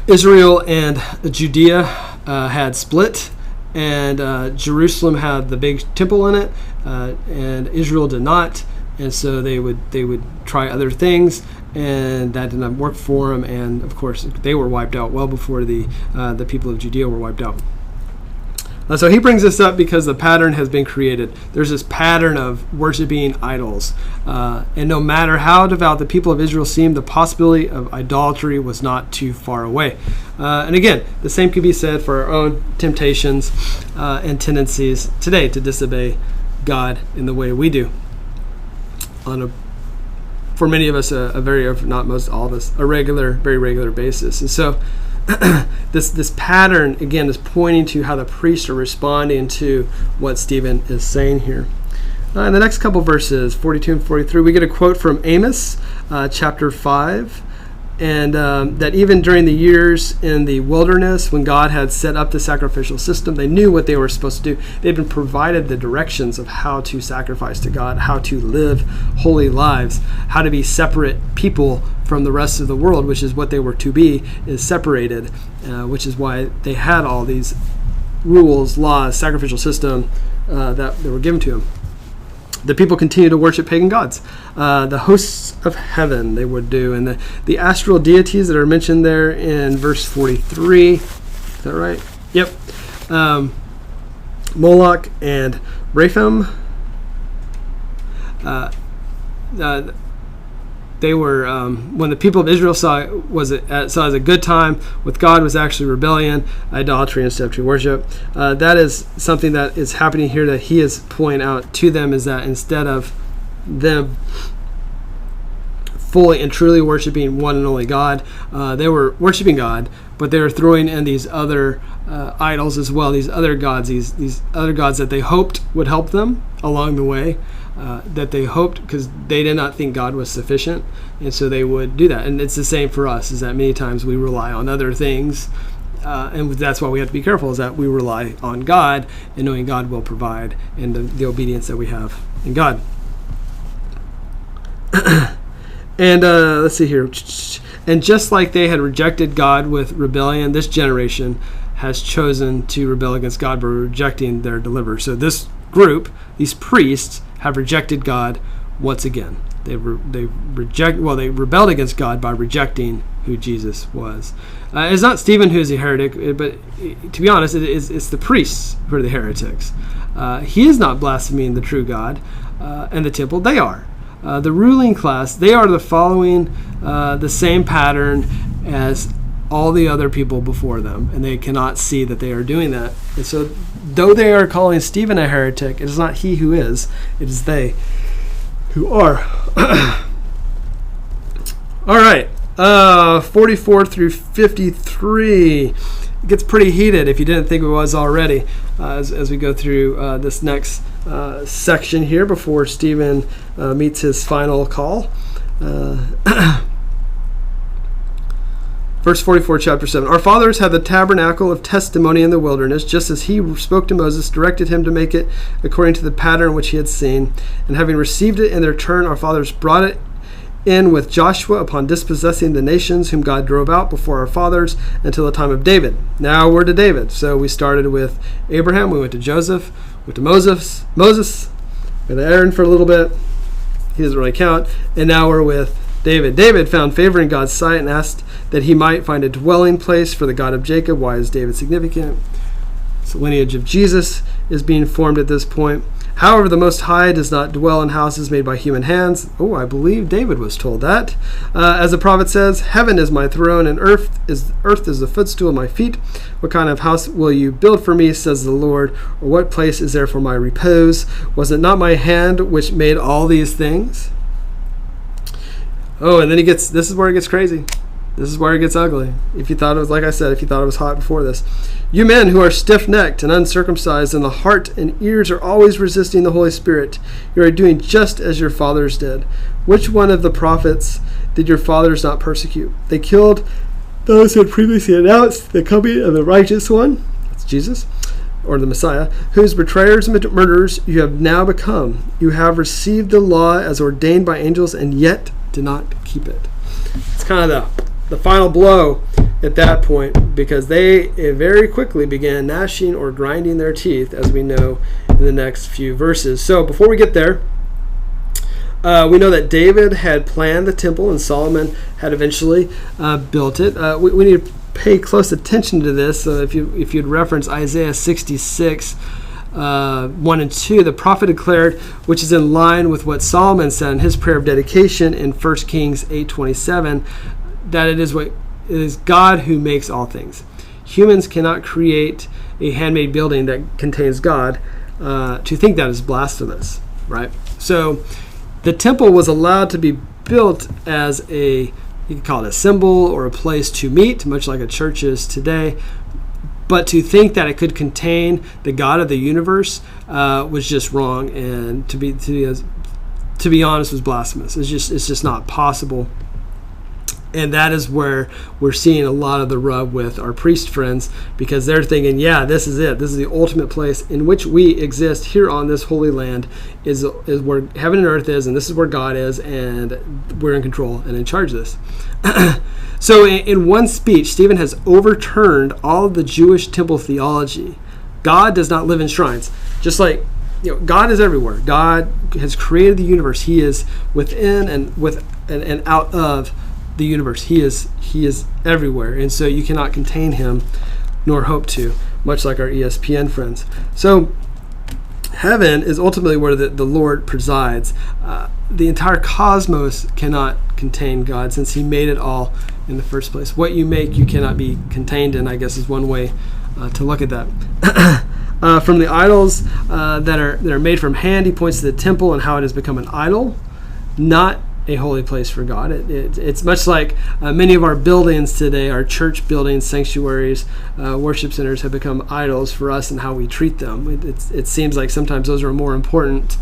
Israel and Judea had split, and Jerusalem had the big temple in it, and Israel did not, and so they would try other things, and that did not work for them, and of course they were wiped out well before the people of Judea were wiped out. So he brings this up because the pattern has been created. There's this pattern of worshiping idols. And no matter how devout the people of Israel seemed, the possibility of idolatry was not too far away. And again, the same can be said for our own temptations and tendencies today to disobey God in the way we do. For many of us, a very, if not most all of us, a very regular basis. And so this pattern, again, is pointing to how the priests are responding to what Stephen is saying here. In the next couple verses, 42 and 43, we get a quote from Amos, chapter 5, and that even during the years in the wilderness, when God had set up the sacrificial system, they knew what they were supposed to do. They'd been provided the directions of how to sacrifice to God, how to live holy lives, how to be separate people from the rest of the world, which is what they were to be, is separated, which is why they had all these rules, laws, sacrificial system that were given to them. The people continue to worship pagan gods. The hosts of heaven they would do. And the astral deities that are mentioned there in verse 43. Is that right? Yep. Moloch and Rephaim. They were, when the people of Israel saw it as a good time with God, was actually rebellion, idolatry instead of true worship. That is something that is happening here that he is pointing out to them, is that instead of them fully and truly worshiping one and only God, they were worshiping God, but they were throwing in these other idols as well, these other gods, these other gods that they hoped would help them along the way. That they hoped, because they did not think God was sufficient, and so they would do that. And it's the same for us, is that many times we rely on other things, and that's why we have to be careful, is that we rely on God and knowing God will provide, and the obedience that we have in God. And let's see here. And just like they had rejected God with rebellion, this generation has chosen to rebel against God by rejecting their deliverer. So this group, these priests, have rejected God once again. They rebelled against God by rejecting who Jesus was. It's not Stephen who is a heretic, but to be honest, it's the priests who are the heretics. He is not blaspheming the true God and the temple. They are. The ruling class, they are following the same pattern as all the other people before them, and they cannot see that they are doing that. And so, though they are calling Stephen a heretic, it is not he who is, it is they who are. All right, 44 through 53. It gets pretty heated if you didn't think it was already, as we go through this next section here before Stephen meets his final call. Verse 44, chapter 7. Our fathers had the tabernacle of testimony in the wilderness, just as he spoke to Moses, directed him to make it according to the pattern which he had seen. And having received it in their turn, our fathers brought it in with Joshua upon dispossessing the nations whom God drove out before our fathers until the time of David. Now we're to David. So we started with Abraham, we went to Joseph, went to Moses, went to Aaron for a little bit. He doesn't really count. And now we're with David. David found favor in God's sight and asked that he might find a dwelling place for the God of Jacob. Why is David significant? So the lineage of Jesus is being formed at this point. However, the Most High does not dwell in houses made by human hands. Oh, I believe David was told that. As the prophet says, heaven is my throne and earth is the footstool of my feet. What kind of house will you build for me, says the Lord? Or what place is there for my repose? Was it not my hand which made all these things? Oh, and then this is where it gets crazy. This is where it gets ugly. If you thought it was, like I said, if you thought it was hot before this. You men who are stiff-necked and uncircumcised in the heart and ears are always resisting the Holy Spirit. You are doing just as your fathers did. Which one of the prophets did your fathers not persecute? They killed those who had previously announced the coming of the righteous one. That's Jesus, or the Messiah, whose betrayers and murderers you have now become. You have received the law as ordained by angels and yet did not keep it. It's kind of the final blow at that point, because they very quickly began gnashing or grinding their teeth, as we know in the next few verses. So before we get there, we know that David had planned the temple and Solomon had eventually built it. We need to pay close attention to this. If you'd reference Isaiah 66, 1 and 2, the prophet declared, which is in line with what Solomon said in his prayer of dedication in 1 Kings 8:27, that it is God who makes all things. Humans cannot create a handmade building that contains God. to think that is blasphemous, right? So the temple was allowed to be built as you could call it a symbol or a place to meet, much like a church is today. But to think that it could contain the God of the universe was just wrong, and to be honest, was blasphemous. It's just not possible. And that is where we're seeing a lot of the rub with our priest friends, because they're thinking, yeah, this is it. This is the ultimate place in which we exist here on this holy land, is where heaven and earth is, and this is where God is, and we're in control and in charge of this. So in one speech, Stephen has overturned all of the Jewish temple theology. God does not live in shrines. Just like, God is everywhere. God has created the universe. He is within and out of the universe. He is everywhere, and so you cannot contain him, nor hope to, much like our ESPN friends. So heaven is ultimately where the Lord presides. The entire cosmos cannot contain God, since he made it all in the first place. What you make, you cannot be contained in, I guess, is one way to look at that. From the idols that are made from hand, he points to the temple and how it has become an idol, not a holy place for God. It's much like many of our buildings today, our church buildings, sanctuaries, worship centers, have become idols for us and how we treat them. It seems like sometimes those are more important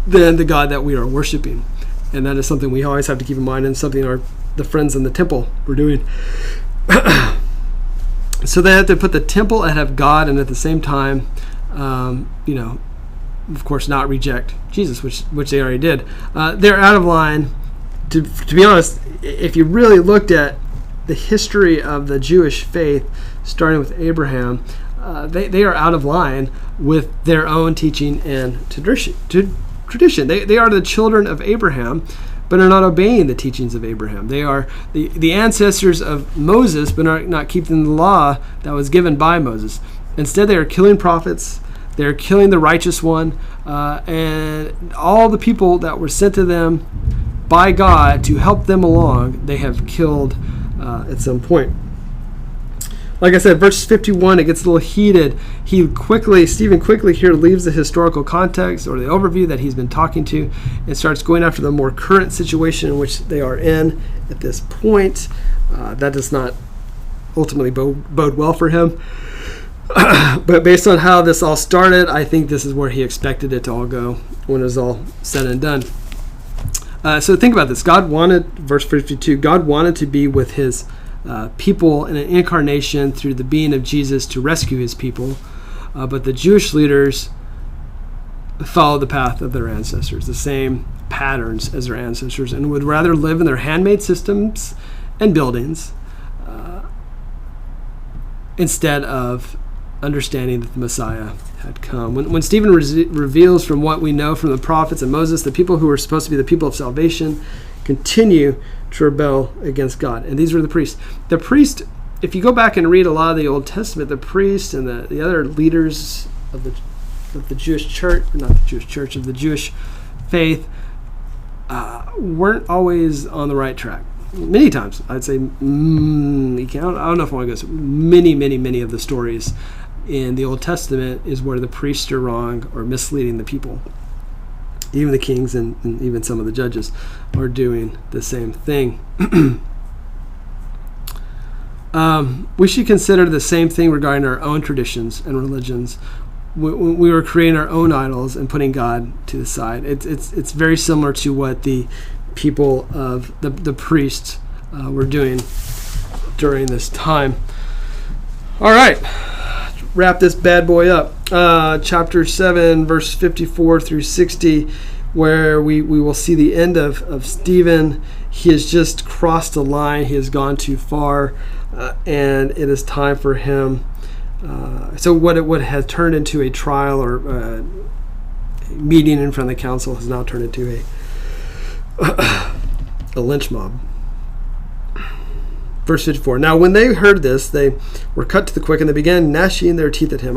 than the God that we are worshiping. And that is something we always have to keep in mind, and something the friends in the temple were doing. So they have to put the temple ahead of God, and at the same time, of course, not reject Jesus, which they already did. They're out of line. To be honest, if you really looked at the history of the Jewish faith, starting with Abraham, they are out of line with their own teaching and tradition. They are the children of Abraham, but are not obeying the teachings of Abraham. They are the ancestors of Moses, but are not keeping the law that was given by Moses. Instead, they are killing prophets. They're killing the righteous one, and all the people that were sent to them by God to help them along, they have killed at some point. Like I said, verse 51, it gets a little heated. Stephen quickly here leaves the historical context or the overview that he's been talking to and starts going after the more current situation in which they are in at this point. That does not ultimately bode well for him. But based on how this all started, I think this is where he expected it to all go when it was all said and done. So think about this. Verse 52, God wanted to be with his people in an incarnation through the being of Jesus to rescue his people. But the Jewish leaders followed the path of their ancestors, the same patterns as their ancestors, and would rather live in their handmade systems and buildings instead of understanding that the Messiah had come. When Stephen reveals from what we know from the prophets and Moses, the people who were supposed to be the people of salvation continue to rebel against God. And these were the priests. The priest, if you go back and read a lot of the Old Testament, the priests and the other leaders of the Jewish church, not the Jewish church, of the Jewish faith, weren't always on the right track. Many times, I'd say, I don't know if I want to go, many of the stories in the Old Testament is where the priests are wrong or misleading the people. Even the kings and even some of the judges are doing the same thing. We should consider the same thing regarding our own traditions and religions. We were creating our own idols and putting God to the side. It's very similar to what the people of the priests were doing during this time. All right, wrap this bad boy up. Chapter 7, verse 54 through 60, where we will see the end of Stephen. He has just crossed the line. He has gone too far, and it is time for him. So what had turned into a trial or a meeting in front of the council has now turned into a lynch mob. Verse 54. Now when they heard this, they were cut to the quick, and they began gnashing their teeth at him.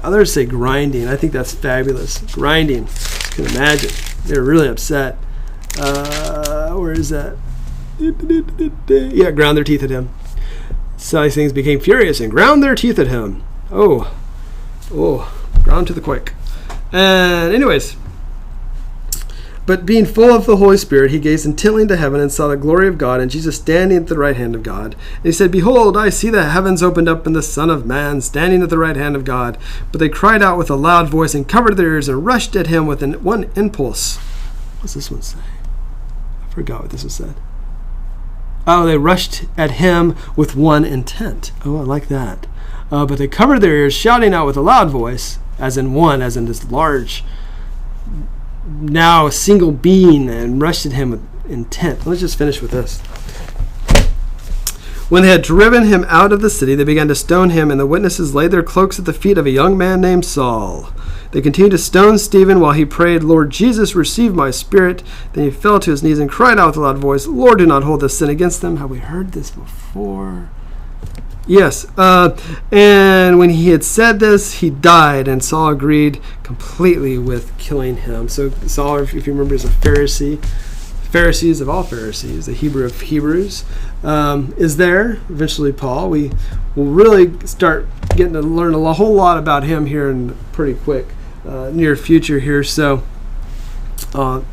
Others say grinding. I think that's fabulous. Grinding. You can imagine. They're really upset. Where is that? Yeah, ground their teeth at him. So these things became furious and ground their teeth at him. Oh, ground to the quick. And anyways, but being full of the Holy Spirit, he gazed intently into heaven and saw the glory of God and Jesus standing at the right hand of God. And he said, "Behold, I see the heavens opened up and the Son of Man standing at the right hand of God." But they cried out with a loud voice and covered their ears and rushed at him with one impulse. What's this one say? I forgot what this one said. Oh, they rushed at him with one intent. Oh, I like that. But they covered their ears, shouting out with a loud voice, as in this large, now a single being, and rushed at him with intent. Let's just finish with this. When they had driven him out of the city, they began to stone him, and the witnesses laid their cloaks at the feet of a young man named Saul. They continued to stone Stephen while he prayed, "Lord Jesus, receive my spirit." Then he fell to his knees and cried out with a loud voice, "Lord, do not hold this sin against them." Have we heard this before? Yes. And when he had said this, he died, and Saul agreed completely with killing him. So Saul, if you remember, is a Pharisee. Pharisees of all Pharisees, the Hebrew of Hebrews, is there. Eventually Paul. We will really start getting to learn a whole lot about him here in pretty quick near future here. So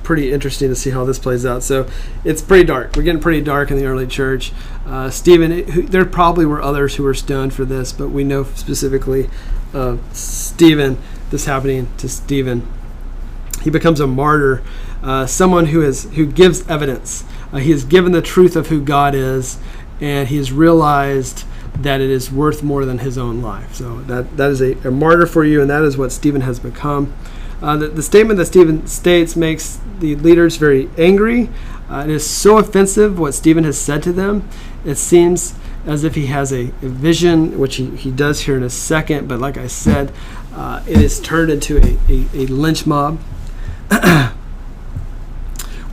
pretty interesting to see how this plays out. So it's pretty dark. We're getting pretty dark in the early church. Stephen, there probably were others who were stoned for this, but we know specifically Stephen, this happening to Stephen. He becomes a martyr, someone who gives evidence. He has given the truth of who God is, and he has realized that it is worth more than his own life. So that is a martyr for you, and that is what Stephen has become. The statement that Stephen states makes the leaders very angry. It is so offensive what Stephen has said to them. It seems as if he has a vision, which he does here in a second, but like I said, it is turned into a lynch mob.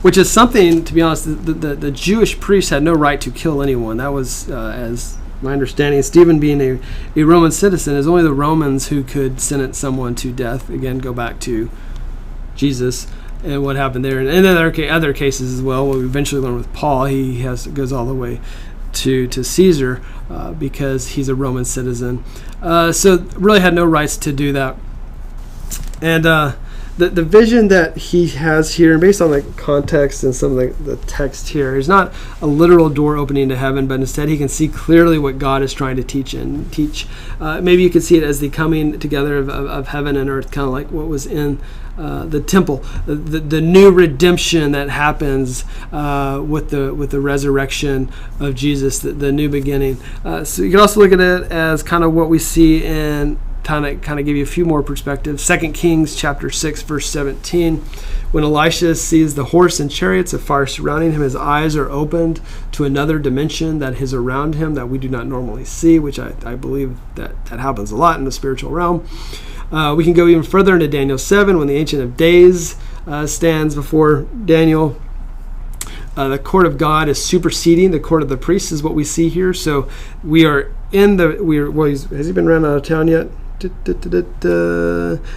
Which is something, to be honest, the Jewish priests had no right to kill anyone. That was, as my understanding, Stephen being a Roman citizen, is only the Romans who could sentence someone to death. Again, go back to Jesus and what happened there. And in other cases as well, what we eventually learn with Paul, he goes all the way to Caesar because he's a Roman citizen. So really had no rights to do that. And the vision that he has here, based on the context and some of the text here, is not a literal door opening to heaven, but instead he can see clearly what God is trying to teach. Maybe you could see it as the coming together of heaven and earth, kind of like what was in the temple, the new redemption that happens with the resurrection of Jesus, the new beginning. So you can also look at it as kind of what we see in kind of give you a few more perspectives. 2 Kings chapter 6 verse 17, when Elisha sees the horse and chariots of fire surrounding him, his eyes are opened to another dimension that is around him that we do not normally see, which I believe that happens a lot in the spiritual realm. We can go even further into Daniel 7 when the Ancient of Days stands before Daniel. The court of God is superseding the court of the priests, is what we see here. So we are in has he been run out of town yet?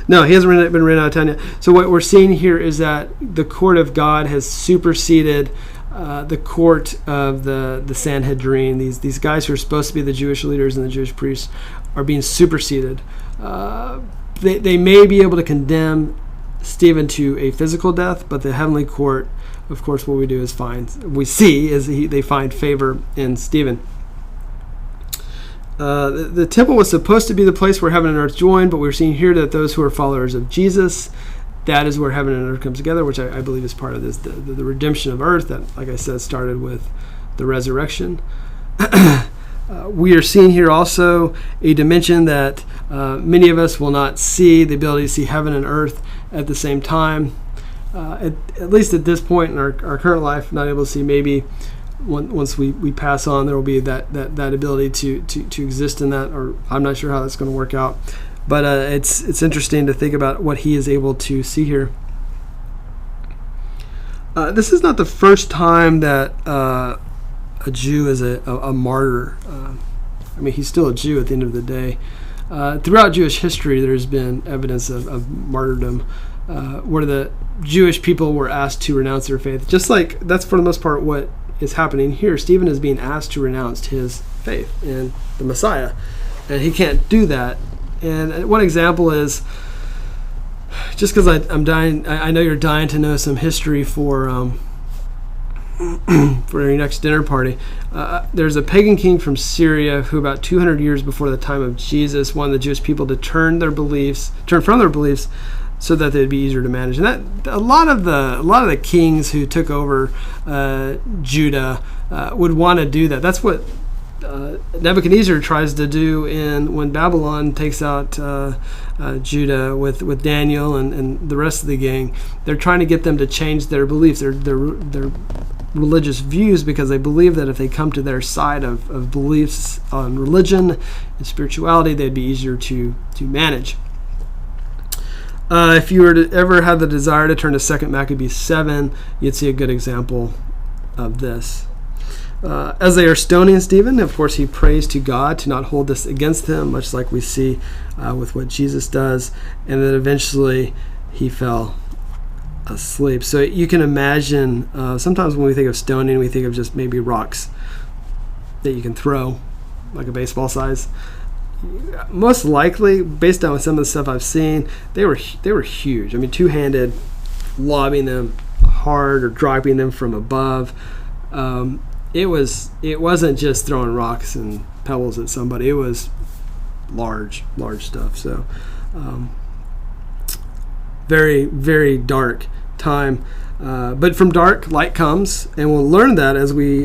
No, he hasn't been ran out of town yet. So what we're seeing here is that the court of God has superseded the court of the Sanhedrin. These guys who are supposed to be the Jewish leaders and the Jewish priests are being superseded. They may be able to condemn Stephen to a physical death, but the heavenly court, of course, what we do is they find favor in Stephen. The temple was supposed to be the place where heaven and earth join, but we're seeing here that those who are followers of Jesus, that is where heaven and earth comes together, which I believe is part of this, the redemption of earth that, like I said, started with the resurrection. We are seeing here also a dimension that many of us will not see, the ability to see heaven and earth at the same time. At least at this point in our current life, not able to see. Maybe once we pass on, there will be that ability to exist in that, or I'm not sure how that's going to work out. But it's interesting to think about what he is able to see here. This is not the first time that a Jew is a martyr. He's still a Jew at the end of the day. Throughout Jewish history, there's been evidence of martyrdom where the Jewish people were asked to renounce their faith. Just like that's for the most part what is happening here. Stephen is being asked to renounce his faith in the Messiah, and he can't do that. And one example is just because I'm dying, I know you're dying to know some history for for your next dinner party. There's a pagan king from Syria who, about 200 years before the time of Jesus, wanted the Jewish people to turn from their beliefs, so that they'd be easier to manage. And that a lot of the kings who took over Judah would want to do that. That's what Nebuchadnezzar tries to do when Babylon takes out Judah with Daniel and the rest of the gang. They're trying to get them to change their beliefs, their religious views, because they believe that if they come to their side of beliefs on religion and spirituality, they'd be easier to manage. If you were to ever have the desire to turn to 2 Maccabees 7, you'd see a good example of this. As they are stoning Stephen, of course, he prays to God to not hold this against him, much like we see with what Jesus does, and then eventually he fell asleep. So you can imagine, sometimes when we think of stoning, we think of just maybe rocks that you can throw, like a baseball size. Most likely, based on some of the stuff I've seen, they were huge. I mean, two-handed, lobbing them hard or dropping them from above. It wasn't just throwing rocks and pebbles at somebody. It was large stuff. So very, very dark time. But from dark, light comes, and we'll learn that as we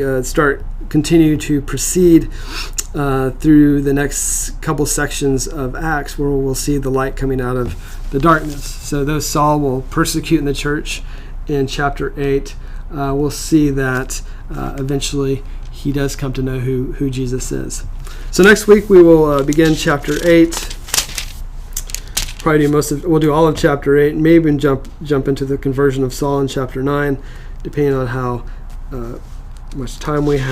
continue to proceed through the next couple sections of Acts, where we'll see the light coming out of the darkness. So though Saul will persecute in the church in chapter 8, we'll see that eventually he does come to know who Jesus is. So next week we will begin chapter 8. We'll do all of chapter 8, maybe even jump into the conversion of Saul in chapter 9, depending on how much time we have.